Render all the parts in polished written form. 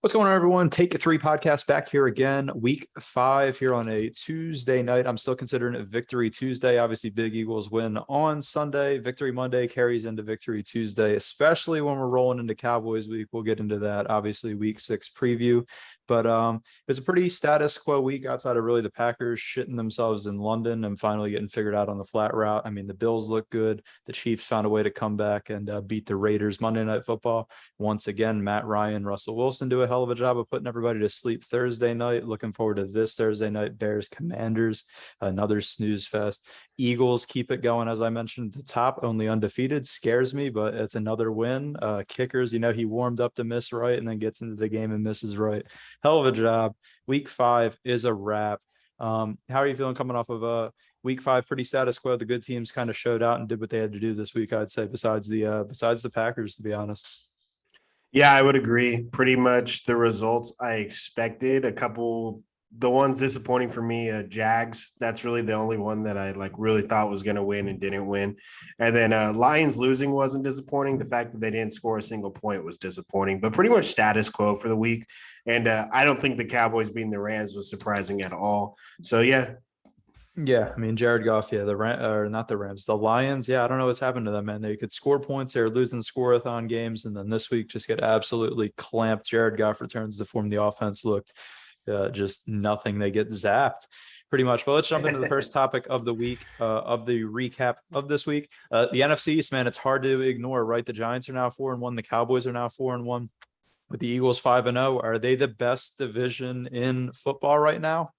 What's going on, everyone? Take It 3 podcast back here again. Week 5 here on a Tuesday night. I'm still considering it Victory Tuesday. Obviously, big Eagles win on Sunday. Victory Monday carries into Victory Tuesday, especially when we're rolling into Cowboys week. We'll get into that, obviously, week 6 preview. But it was a pretty status quo week outside of really the Packers shitting themselves in London and finally getting figured out on the flat route. I mean, the Bills look good. The Chiefs found a way to come back and beat the Raiders Monday Night Football. Once again, Matt Ryan, Russell Wilson do a hell of a job of putting everybody to sleep Thursday night. Looking forward to this Thursday night. Bears Commanders, another snooze fest. Eagles keep it going, as I mentioned at the top. Only undefeated scares me, but it's another win. Kickers, he warmed up to miss right and then gets into the game and misses right. Hell of a job. Week 5 is a wrap. How are you feeling coming off of week 5? Pretty status quo. The good teams kind of showed out and did what they had to do this week, I'd say, besides the Packers, to be honest. Yeah, I would agree. Pretty much the results I expected. The ones disappointing for me, Jags. That's really the only one that I really thought was going to win and didn't win. And then Lions losing wasn't disappointing. The fact that they didn't score a single point was disappointing, but pretty much status quo for the week. And I don't think the Cowboys beating the Rams was surprising at all. So yeah. Yeah, I mean, Jared Goff, not the Rams, the Lions. Yeah, I don't know what's happened to them, man. They could score points. They're losing score-a-thon games, and then this week just get absolutely clamped. Jared Goff returns to form. The offense looked just nothing. They get zapped pretty much. But let's jump into the first topic of the week, of the recap of this week. The NFC East, man, it's hard to ignore, right? The Giants are now 4-1. The Cowboys are now 4-1. With the Eagles 5-0, are they the best division in football right now?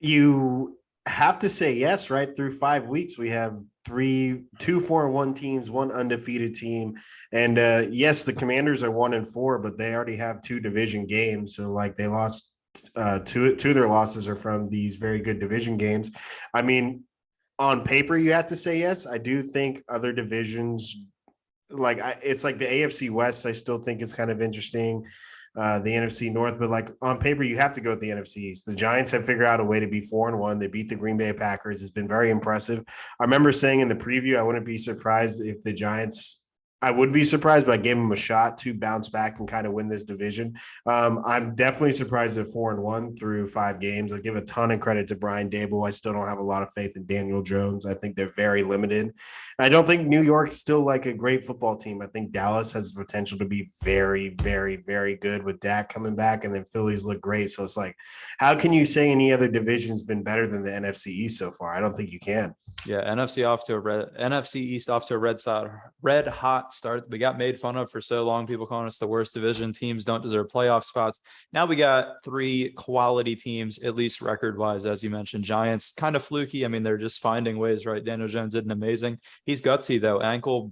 You have to say yes, right? Through 5 weeks, we have two 4-1 teams, one undefeated team. And yes, the Commanders are 1-4, but they already have 2 division games. So they lost two of their losses are from these very good division games. I mean, on paper, you have to say yes. I do think other divisions, it's like the AFC West, I still think it's kind of interesting. The NFC North, but on paper, you have to go with the NFC East. The Giants have figured out a way to be 4-1. They beat the Green Bay Packers. It's been very impressive. I remember saying in the preview, I wouldn't be surprised if the Giants. I would be surprised, but I gave them a shot to bounce back and kind of win this division. I'm definitely surprised at 4-1 through 5 games. I give a ton of credit to Brian Dable. I still don't have a lot of faith in Daniel Jones. I think they're very limited. I don't think New York's still a great football team. I think Dallas has the potential to be very, very, very good with Dak coming back, and then Phillies look great. So it's how can you say any other division's been better than the NFC East so far? I don't think you can. Yeah, NFC East off to a red hot start. We got made fun of for so long. People calling us the worst division. Teams don't deserve playoff spots. Now we got 3 quality teams, at least record-wise, as you mentioned. Giants, kind of fluky. I mean, they're just finding ways, right? Daniel Jones did an amazing. He's gutsy, though. Ankle,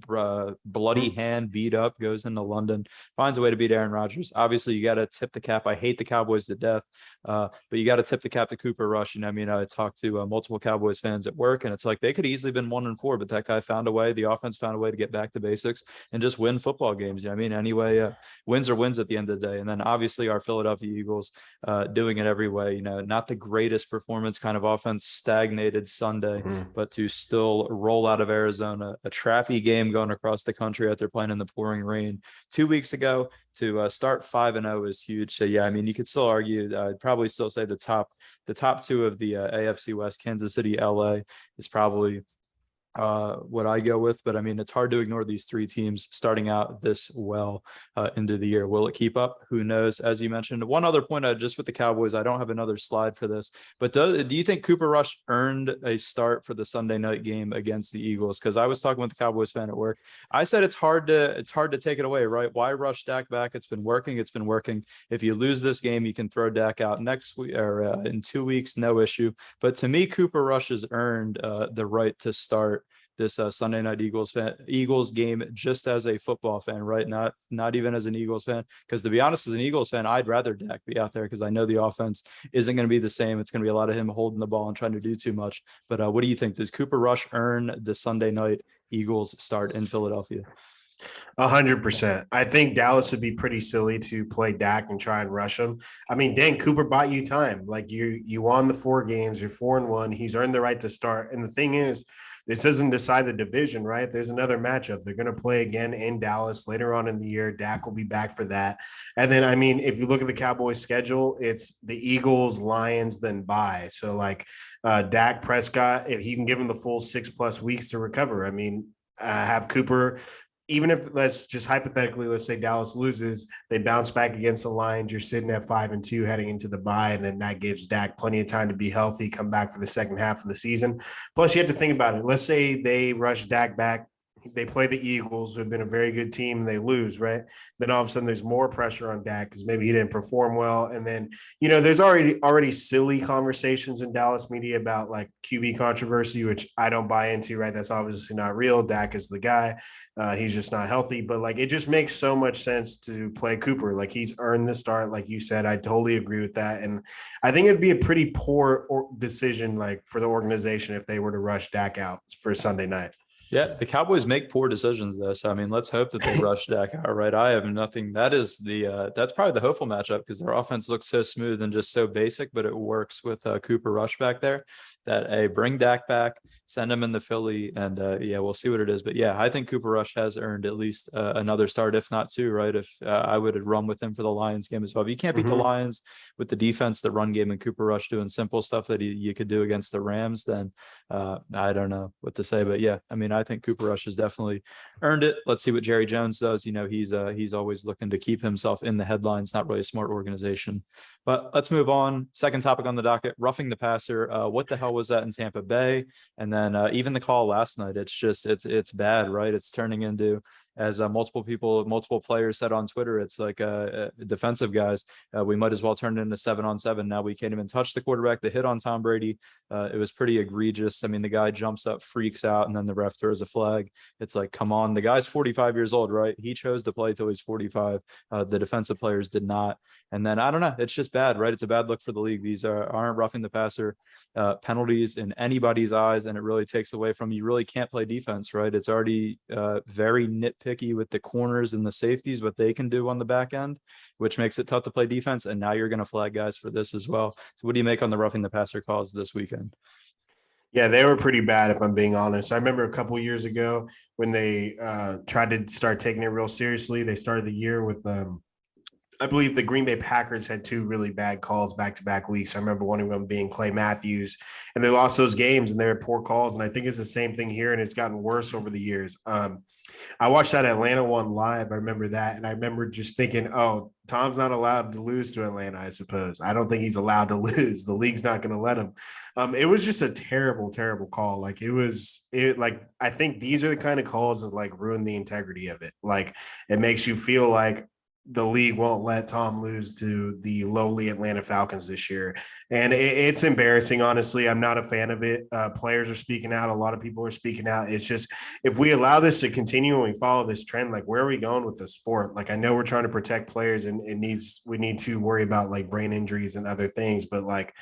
bloody hand, beat up, goes into London, finds a way to beat Aaron Rodgers. Obviously, you got to tip the cap. I hate the Cowboys to death, but you got to tip the cap to Cooper Rush. I talked to multiple Cowboys fans at work, and it's they could easily been 1-4, but that guy found a way. The offense found a way to get back to basics and just win football games. Anyway, wins are wins at the end of the day. And then obviously our Philadelphia Eagles doing it every way. Not the greatest performance, kind of offense stagnated Sunday, but to still roll out of Arizona, a trappy game going across the country after playing in the pouring rain 2 weeks ago. To start 5-0 is huge. So yeah, you could still argue. I'd probably still say the top 2 of the AFC West, Kansas City, LA, is probably what I go with. But it's hard to ignore these 3 teams starting out this well into the year. Will it keep up? Who knows? As you mentioned, one other point just with the Cowboys, I don't have another slide for this, but do you think Cooper Rush earned a start for the Sunday night game against the Eagles? Because I was talking with a Cowboys fan at work. I said it's hard to take it away, right? Why rush Dak back? It's been working. If you lose this game, you can throw Dak out next week or in 2 weeks, no issue. But to me, Cooper Rush has earned the right to start this Sunday night Eagles game just as a football fan, right? Not even as an Eagles fan, because to be honest, as an Eagles fan, I'd rather Dak be out there because I know the offense isn't going to be the same. It's going to be a lot of him holding the ball and trying to do too much. But what do you think? Does Cooper Rush earn the Sunday night Eagles start in Philadelphia? 100%. I think Dallas would be pretty silly to play Dak and try and rush him. Dan Cooper bought you time. You won the 4 games. You're 4-1. He's earned the right to start. And the thing is, this doesn't decide the division, right? There's another matchup. They're going to play again in Dallas later on in the year. Dak will be back for that. And then, I mean, if you look at the Cowboys schedule, it's the Eagles, Lions, then bye. So like Dak Prescott, if he can give him the full 6+ weeks to recover, I mean, have Cooper, even if let's just hypothetically, let's say Dallas loses, they bounce back against the Lions. You're sitting at 5-2 heading into the bye, and then that gives Dak plenty of time to be healthy, come back for the second half of the season. Plus, you have to think about it. Let's say they rush Dak back. They play the Eagles, who have been a very good team, and they lose, right? Then all of a sudden there's more pressure on Dak because maybe he didn't perform well. And then, there's already silly conversations in Dallas media about like QB controversy, which I don't buy into, right? That's obviously not real. Dak is the guy. He's just not healthy. But like it just makes so much sense to play Cooper. Like he's earned the start, like you said. I totally agree with that. And I think it'd be a pretty poor decision like for the organization if they were to rush Dak out for Sunday night. Yeah, the Cowboys make poor decisions though. So I mean, let's hope that they rush Dak out, right? I have nothing. That is that's probably the hopeful matchup because their offense looks so smooth and just so basic, but it works with Cooper Rush back there. That bring Dak back, send him in the Philly, and we'll see what it is. But yeah, I think Cooper Rush has earned at least another start, if not two, right? If I would run with him for the Lions game as well. If you can't beat the Lions with the defense, the run game, and Cooper Rush doing simple stuff that you could do against the Rams, then I don't know what to say. But yeah, I mean, I think Cooper Rush has definitely earned it. Let's see what Jerry Jones does. He's always looking to keep himself in the headlines. Not really a smart organization. But let's move on. Second topic on the docket: roughing the passer. What the hell was that in Tampa Bay? And then even the call last night. It's bad, right? It's turning into, as multiple players said on Twitter, it's like defensive guys. We might as well turn it into 7-on-7. Now we can't even touch the quarterback. The hit on Tom Brady, it was pretty egregious. I mean, the guy jumps up, freaks out, and then the ref throws a flag. It's like, come on, the guy's 45 years old, right? He chose to play till he's 45. The defensive players did not. And then I don't know. It's just bad, right? It's a bad look for the league. These aren't roughing the passer penalties in anybody's eyes, and it really takes away from you. Really can't play defense, right? It's already very nitpicky with the corners and the safeties, what they can do on the back end, which makes it tough to play defense. And now you're going to flag guys for this as well. So what do you make on the roughing the passer calls this weekend? Yeah, they were pretty bad, if I'm being honest. I remember a couple years ago when they tried to start taking it real seriously. They started the year with I believe the Green Bay Packers had two really bad calls back-to-back weeks. I remember one of them being Clay Matthews, and they lost those games, and they were poor calls. And I think it's the same thing here, and it's gotten worse over the years. I watched that Atlanta one live. I remember that, and I remember just thinking, oh, Tom's not allowed to lose to Atlanta, I suppose. I don't think he's allowed to lose. The league's not going to let him. It was just a terrible, terrible call. Like I think these are the kind of calls that like ruin the integrity of it. Like it makes you feel like the league won't let Tom lose to the lowly Atlanta Falcons this year. And it's embarrassing, honestly. I'm not a fan of it. Players are speaking out. A lot of people are speaking out. It's just, if we allow this to continue and we follow this trend, like where are we going with the sport? Like, I know we're trying to protect players and we need to worry about like brain injuries and other things, but like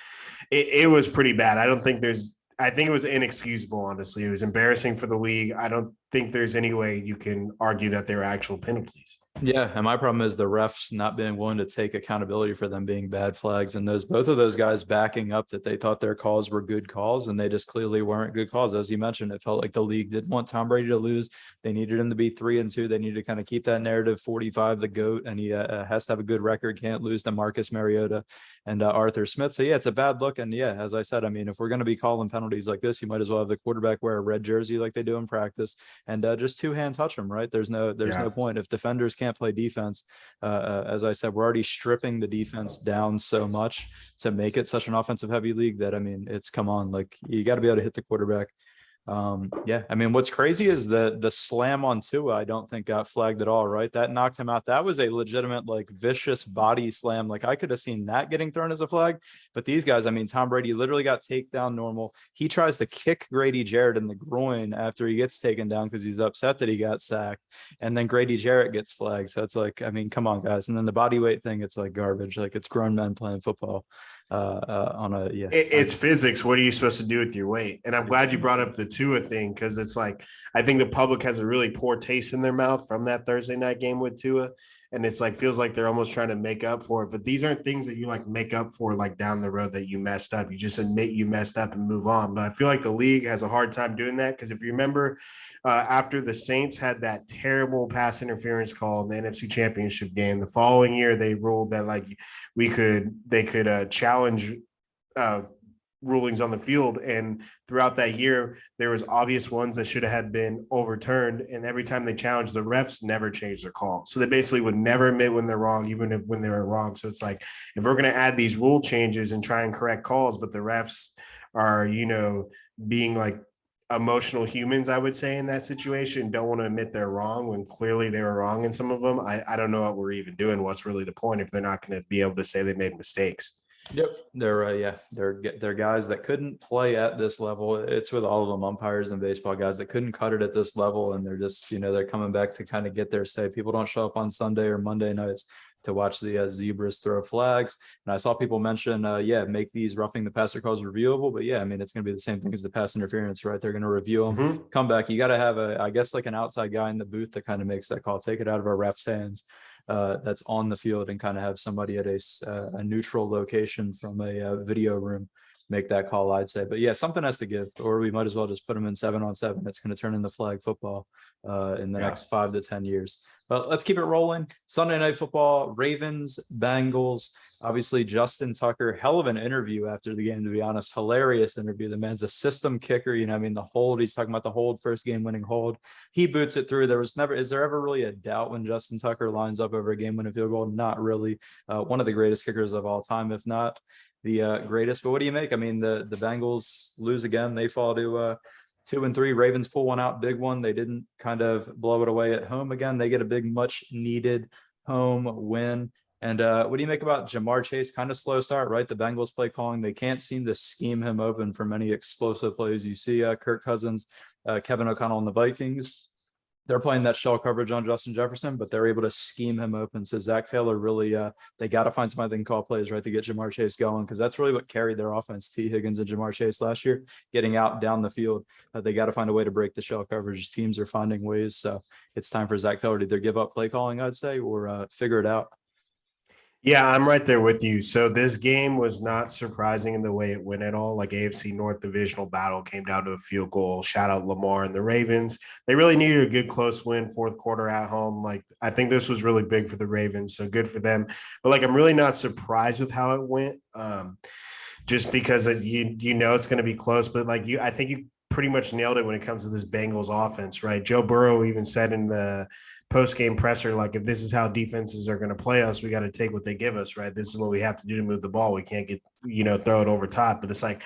it was pretty bad. I think it was inexcusable, honestly. It was embarrassing for the league. I don't think there's any way you can argue that there are actual penalties. Yeah, and my problem is the refs not being willing to take accountability for them being bad flags, and both of those guys backing up that they thought their calls were good calls, and they just clearly weren't good calls. As you mentioned, it felt like the league didn't want Tom Brady to lose. They needed him to be 3-2. They needed to kind of keep that narrative 45, the GOAT, and he has to have a good record. Can't lose to Marcus Mariota and Arthur Smith. So yeah, it's a bad look. And yeah, as I said, I mean, if we're going to be calling penalties like this, you might as well have the quarterback wear a red jersey like they do in practice and just two-hand touch them, right? There's no point. If defenders can't play defense, as I said, we're already stripping the defense down so much to make it such an offensive heavy league that, I mean, it's come on, like you got to be able to hit the quarterback. I mean, what's crazy is the slam on Tua, I don't think got flagged at all, right? That knocked him out. That was a legitimate, like, vicious body slam. Like, I could have seen that getting thrown as a flag, but these guys, I mean, Tom Brady literally got takedown normal. He tries to kick Grady Jarrett in the groin after he gets taken down because he's upset that he got sacked, and then Grady Jarrett gets flagged. So it's like, I mean, come on, guys. And then the body weight thing, it's like garbage. Like, it's grown men playing football. It's physics. What are you supposed to do with your weight? And I'm glad you brought up the Tua thing, because it's like, I think the public has a really poor taste in their mouth from that Thursday night game with Tua. and it's like feels like they're almost trying to make up for it. But these aren't things that you like make up for like down the road that you messed up. You just admit you messed up and move on. But I feel like the league has a hard time doing that because if you remember, after the Saints had that terrible pass interference call in the NFC Championship game, the following year they ruled that like they could challenge rulings on the field, and throughout that year there was obvious ones that should have been overturned, and every time they challenged, the refs never changed their call. So they basically would never admit when they're wrong, even when they were wrong. So it's like, if we're going to add these rule changes and try and correct calls, but the refs are being like emotional humans, I would say, in that situation, don't want to admit they're wrong when clearly they were wrong in some of them. I don't know what we're even doing. What's really the point if they're not going to be able to say they made mistakes? Yep, they're guys that couldn't play at this level. It's with all of them, umpires and baseball guys that couldn't cut it at this level, and they're just they're coming back to kind of get their say. People don't show up on Sunday or Monday nights to watch the zebras throw flags. And I saw people mention, make these roughing the passer calls reviewable. But yeah, I mean, it's going to be the same thing as the pass interference, right? They're going to review them, come back. You got to have I guess like an outside guy in the booth that kind of makes that call, take it out of our ref's hands. That's on the field, and kind of have somebody at a neutral location from a video room make that call, I'd say. But yeah, something has to give, or we might as well just put them in 7-on-7. It's going to turn into flag football in the next 5 to 10 years. But let's keep it rolling. Sunday Night Football, Ravens, Bengals. Obviously, Justin Tucker, hell of an interview after the game, to be honest. Hilarious interview. The man's a system kicker. The hold. He's talking about the hold, first game winning hold. He boots it through. Is there ever really a doubt when Justin Tucker lines up over a game winning field goal? Not really. One of the greatest kickers of all time, if not the greatest. But what do you make? I mean, the Bengals lose again. They fall to 2-3. Ravens pull one out, big one. They didn't kind of blow it away at home again. They get a big, much needed home win. And what do you make about Jamar Chase? Kind of slow start, right? The Bengals play calling. They can't seem to scheme him open for many explosive plays. You see Kirk Cousins, Kevin O'Connell and the Vikings. They're playing that shell coverage on Justin Jefferson, but they're able to scheme him open. So Zach Taylor really, they got to find somebody that can call plays, right, to get Jamar Chase going, because that's really what carried their offense. T. Higgins and Jamar Chase last year, getting out down the field. They got to find a way to break the shell coverage. Teams are finding ways. So it's time for Zach Taylor to either give up play calling, I'd say, or figure it out. Yeah, I'm right there with you. So this game was not surprising in the way it went at all. Like AFC North divisional battle came down to a field goal. Shout out Lamar and the Ravens. They really needed a good close win, fourth quarter at home. Like, I think this was really big for the Ravens, so good for them. But like, I'm really not surprised with how it went, just because it's going to be close. But like I think you pretty much nailed it when it comes to this Bengals offense, right? Joe Burrow even said in the post-game presser, like, if this is how defenses are going to play us, we got to take what they give us, right? This is what we have to do to move the ball. We can't get, throw it over top. But it's like,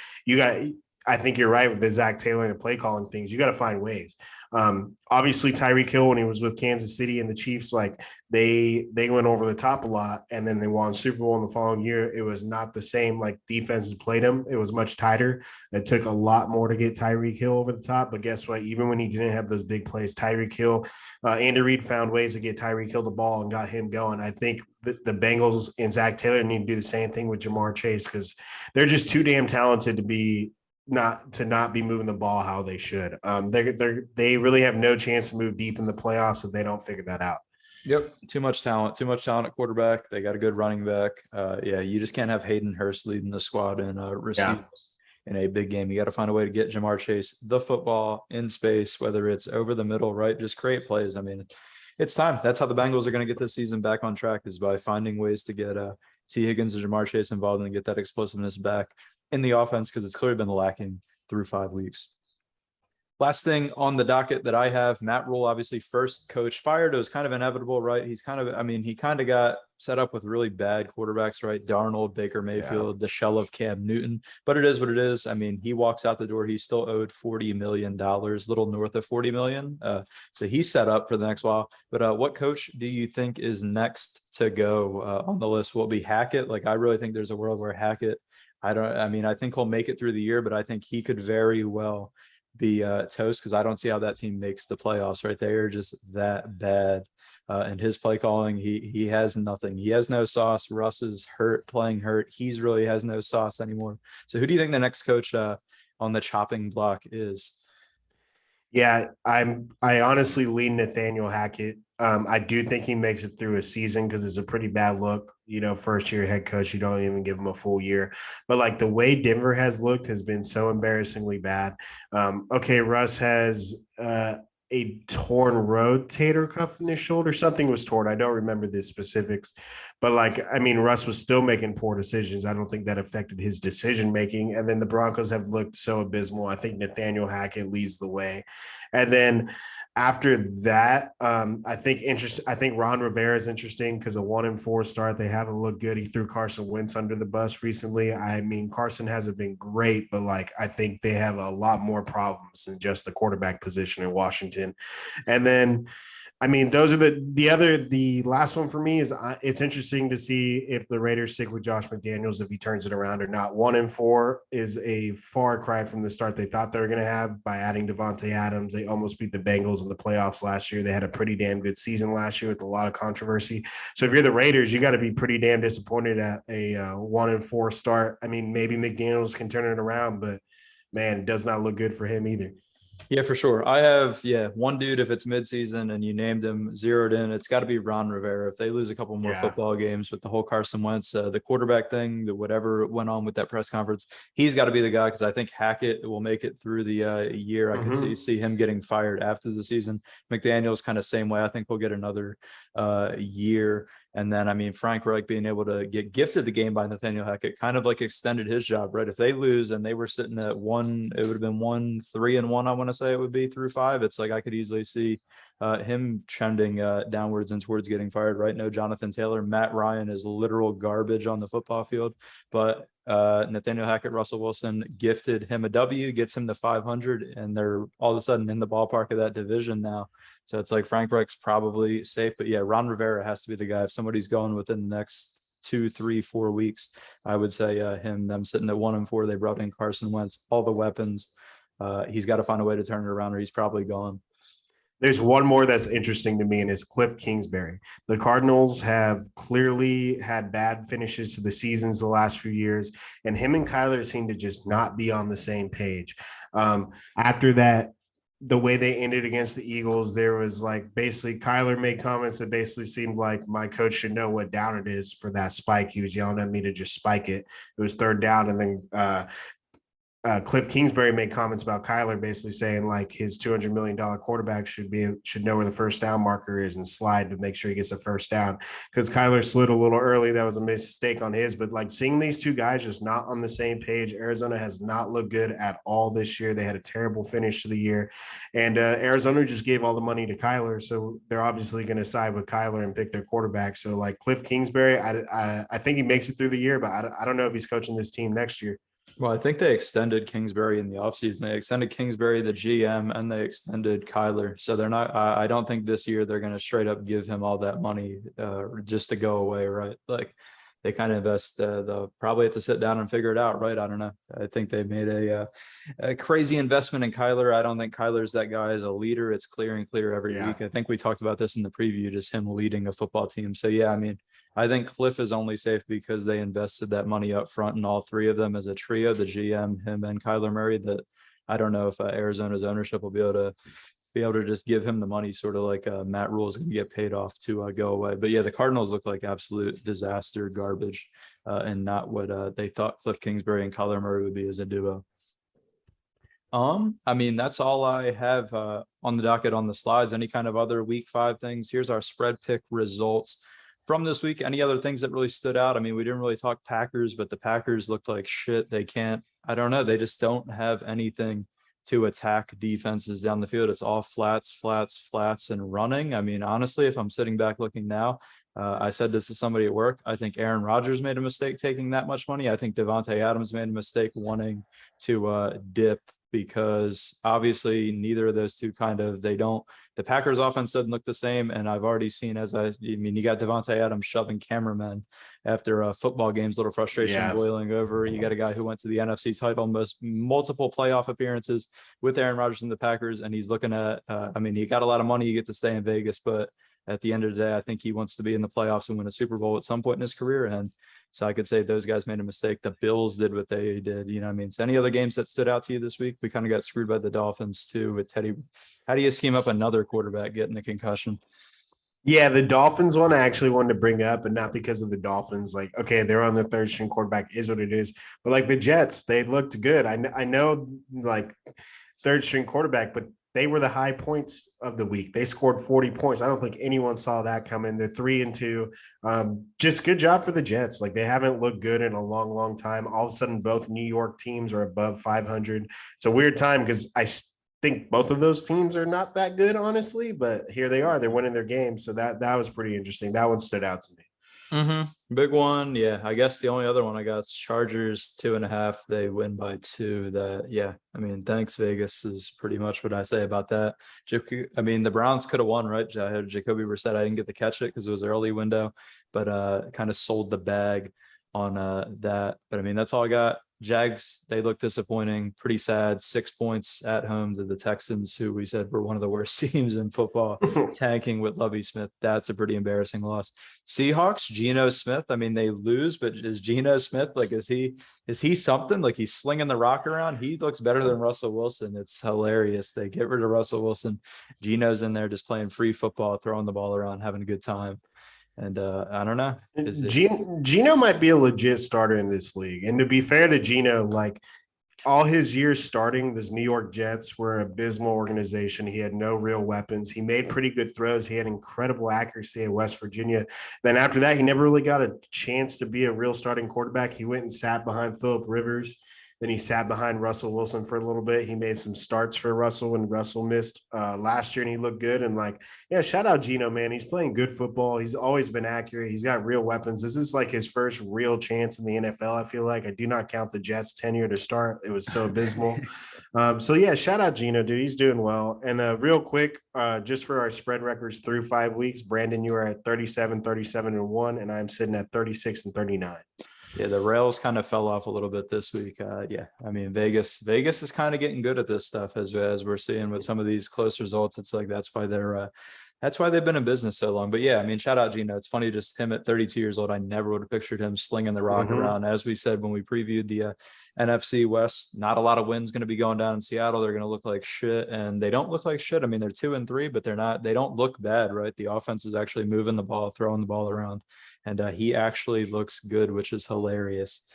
I think you're right with the Zach Taylor and the play calling things. You got to find ways. Obviously, Tyreek Hill, when he was with Kansas City and the Chiefs, like they went over the top a lot, and then they won Super Bowl in the following year. It was not the same. Like, defenses played him. It was much tighter. It took a lot more to get Tyreek Hill over the top. But guess what? Even when he didn't have those big plays, Tyreek Hill, Andy Reid found ways to get Tyreek Hill the ball and got him going. I think the Bengals and Zach Taylor need to do the same thing with Jamar Chase, because they're just too damn talented to not be moving the ball how they should. They really have no chance to move deep in the playoffs if they don't figure that out. Yep, too much talent at quarterback. They got a good running back. You just can't have Hayden Hurst leading the squad and receive in a big game. You got to find a way to get Jamar Chase the football in space, whether it's over the middle, right? Just create plays. I mean, it's time. That's how the Bengals are going to get this season back on track, is by finding ways to get T. Higgins and Jamar Chase involved and get that explosiveness back in the offense, because it's clearly been lacking through 5 weeks. Last thing on the docket that I have, Matt Rhule, obviously first coach fired. It was kind of inevitable, right? He kind of got set up with really bad quarterbacks, right? Darnold, Baker Mayfield, the shell of Cam Newton. But it is what it is. I mean, he walks out the door. He's still owed $40 million, little north of $40 million. So he's set up for the next while. But what coach do you think is next to go on the list? Will it be Hackett? Like, I really think there's a world where Hackett, I think he'll make it through the year, but I think he could very well be toast, because I don't see how that team makes the playoffs, right? They are just that bad. And his play calling, he has nothing. He has no sauce. Russ is playing hurt. He's really has no sauce anymore. So who do you think the next coach on the chopping block is? Yeah, I honestly lean Nathaniel Hackett. I do think he makes it through a season because it's a pretty bad look. First year head coach, you don't even give him a full year. But like the way Denver has looked has been so embarrassingly bad. Okay, Russ has a torn rotator cuff in his shoulder. Something was torn. I don't remember the specifics, but like I mean, Russ was still making poor decisions. I don't think that affected his decision making. And then the Broncos have looked so abysmal. I think Nathaniel Hackett leads the way. And then after that, I think Ron Rivera is interesting because a 1-4 start, they haven't looked good. He threw Carson Wentz under the bus recently. I mean, Carson hasn't been great, but like I think they have a lot more problems than just the quarterback position in Washington. And then I mean, those are the last one for me is it's interesting to see if the Raiders stick with Josh McDaniels, if he turns it around or not. 1-4 is a far cry from the start they thought they were going to have by adding Devontae Adams. They almost beat the Bengals in the playoffs last year. They had a pretty damn good season last year with a lot of controversy. So if you're the Raiders, you got to be pretty damn disappointed at a 1-4 start. I mean, maybe McDaniels can turn it around, but man, it does not look good for him either. Yeah, for sure. I have, one dude, if it's midseason and you named him zeroed in, it's got to be Ron Rivera. If they lose a couple more Yeah. football games with the whole Carson Wentz, the quarterback thing, whatever went on with that press conference, he's got to be the guy because I think Hackett will make it through the year. I could see him getting fired after the season. McDaniel's kind of same way. I think we'll get another year. And then, I mean, Frank Reich being able to get gifted the game by Nathaniel Hackett kind of like extended his job, right? If they lose and they were sitting at one, it would have been 1-3-1. I want to say it would be through 5. It's like I could easily see him trending downwards and towards getting fired, right? No Jonathan Taylor. Matt Ryan is literal garbage on the football field, but Nathaniel Hackett, Russell Wilson gifted him a W, gets him to 500, and they're all of a sudden in the ballpark of that division now. So it's like Frank Reich's probably safe, but yeah, Ron Rivera has to be the guy. If somebody's going within the next 2, 3, 4 weeks, I would say them sitting at 1-4. They brought in Carson Wentz, all the weapons. He's got to find a way to turn it around, or he's probably gone. There's one more that's interesting to me, and it's Cliff Kingsbury. The Cardinals have clearly had bad finishes to the seasons the last few years, and him and Kyler seem to just not be on the same page. After that, the way they ended against the Eagles, there was like basically Kyler made comments that basically seemed like my coach should know what down it is for that spike. He was yelling at me to just spike it. It was third down, and then Cliff Kingsbury made comments about Kyler, basically saying like his $200 million quarterback should know where the first down marker is and slide to make sure he gets a first down. Because Kyler slid a little early, that was a mistake on his. But like seeing these two guys just not on the same page, Arizona has not looked good at all this year. They had a terrible finish to the year, and Arizona just gave all the money to Kyler, so they're obviously going to side with Kyler and pick their quarterback. So like Cliff Kingsbury, I think he makes it through the year, but I don't know if he's coaching this team next year. Well, I think they extended Kingsbury in the offseason. They extended Kingsbury, the GM, and they extended Kyler. So they're not, I don't think this year they're going to straight up give him all that money just to go away, right? Like they kind of invest, they'll probably have to sit down and figure it out, right? I don't know. I think they made a crazy investment in Kyler. I don't think Kyler's that guy as a leader. It's clear and clear every week. I think we talked about this in the preview, just him leading a football team. So yeah, I mean, I think Cliff is only safe because they invested that money up front in all three of them as a trio, the GM, him, and Kyler Murray. That I don't know if Arizona's ownership will be able to just give him the money, sort of like Matt Rhule is going to get paid off to go away. But yeah, the Cardinals look like absolute disaster, garbage, and not what they thought Cliff Kingsbury and Kyler Murray would be as a duo. I mean, that's all I have on the docket on the slides. Any kind of other week 5 things? Here's our spread pick results from this week. Any other things that really stood out? I mean, we didn't really talk Packers, but the Packers looked like shit. I don't know. They just don't have anything to attack defenses down the field. It's all flats, flats, flats, and running. I mean, honestly, if I'm sitting back looking now, I said this to somebody at work. I think Aaron Rodgers made a mistake taking that much money. I think Devontae Adams made a mistake wanting to dip, because obviously neither of those two the Packers offense doesn't look the same. And I've already seen, you got Devontae Adams shoving cameramen after football games, little frustration boiling over. You got a guy who went to the NFC title, multiple playoff appearances with Aaron Rodgers and the Packers. And he's looking at, he got a lot of money. You get to stay in Vegas, but at the end of the day, I think he wants to be in the playoffs and win a Super Bowl at some point in his career. And So I could say those guys made a mistake. The Bills did what they did. You know what I mean? So any other games that stood out to you this week? We kind of got screwed by the Dolphins too with Teddy. How do you scheme up another quarterback getting a concussion? Yeah, the Dolphins one I actually wanted to bring up, and not because of the Dolphins. Like, okay, they're on the third string quarterback, is what it is. But like the Jets, they looked good. I know like third string quarterback, but they were the high points of the week. They scored 40 points. I don't think anyone saw that coming. They're 3-2. Just good job for the Jets. Like they haven't looked good in a long, long time. All of a sudden, both New York teams are above 500. It's a weird time because I think both of those teams are not that good, honestly, but here they are. They're winning their games. So that was pretty interesting. That one stood out to me. Big one. Yeah. I guess the only other one I got is Chargers 2.5. They win by 2. I mean, thanks Vegas is pretty much what I say about that. I mean, the Browns could have won, right? I had Jacoby Brissett. I didn't get to catch it because it was early window, but kind of sold the bag on that. But I mean, that's all I got. Jags, they look disappointing, pretty sad. 6 points at home to the Texans, who we said were one of the worst teams in football, tanking with Lovie Smith. That's a pretty embarrassing loss. Seahawks, Geno Smith. I mean, they lose, but is Geno Smith like is he something? Like he's slinging the rock around? He looks better than Russell Wilson. It's hilarious. They get rid of Russell Wilson. Geno's in there just playing free football, throwing the ball around, having a good time. And I don't know. Geno might be a legit starter in this league. And to be fair to Geno, like all his years starting, the New York Jets were an abysmal organization. He had no real weapons. He made pretty good throws. He had incredible accuracy at West Virginia. Then after that, he never really got a chance to be a real starting quarterback. He went and sat behind Phillip Rivers. Then he sat behind Russell Wilson for a little bit. He made some starts for Russell when Russell missed last year, and he looked good. And like, yeah, shout out Geno, man. He's playing good football. He's always been accurate. He's got real weapons. This is like his first real chance in the NFL, I feel like. I do not count the Jets' tenure to start. It was so abysmal. So, yeah, shout out Geno, dude. He's doing well. And real quick, just for our spread records through 5 weeks, Brandon, you are at 37, 37-1, and I'm sitting at 36-39. Yeah, the rails kind of fell off a little bit this week. Yeah, I mean Vegas is kind of getting good at this stuff as we're seeing with some of these close results. It's like that's why they've been in business so long. But yeah, I mean, shout out Geno. It's funny, just him at 32 years old. I never would have pictured him slinging the rock around. As we said when we previewed the NFC West, not a lot of wins going to be going down in Seattle. They're going to look like shit, and they don't look like shit. I mean, they're 2-3, but they don't look bad, right? The offense is actually moving the ball, throwing the ball around, and he actually looks good, which is hilarious.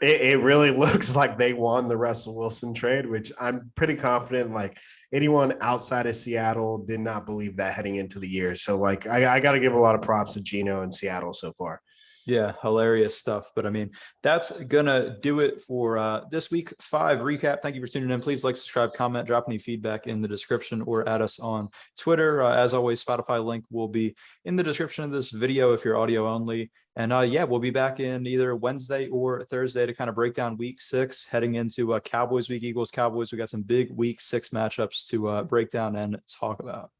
It really looks like they won the Russell Wilson trade, which I'm pretty confident like anyone outside of Seattle did not believe that heading into the year. So like I got to give a lot of props to Geno in Seattle so far. Yeah, hilarious stuff. But I mean, that's gonna do it for this week 5 recap. Thank you for tuning in. Please like, subscribe, comment, drop any feedback in the description or add us on Twitter. As always, Spotify link will be in the description of this video if you're audio only. And yeah, we'll be back in either Wednesday or Thursday to kind of break down week 6, heading into Cowboys week, Eagles, Cowboys. We got some big week 6 matchups to break down and talk about.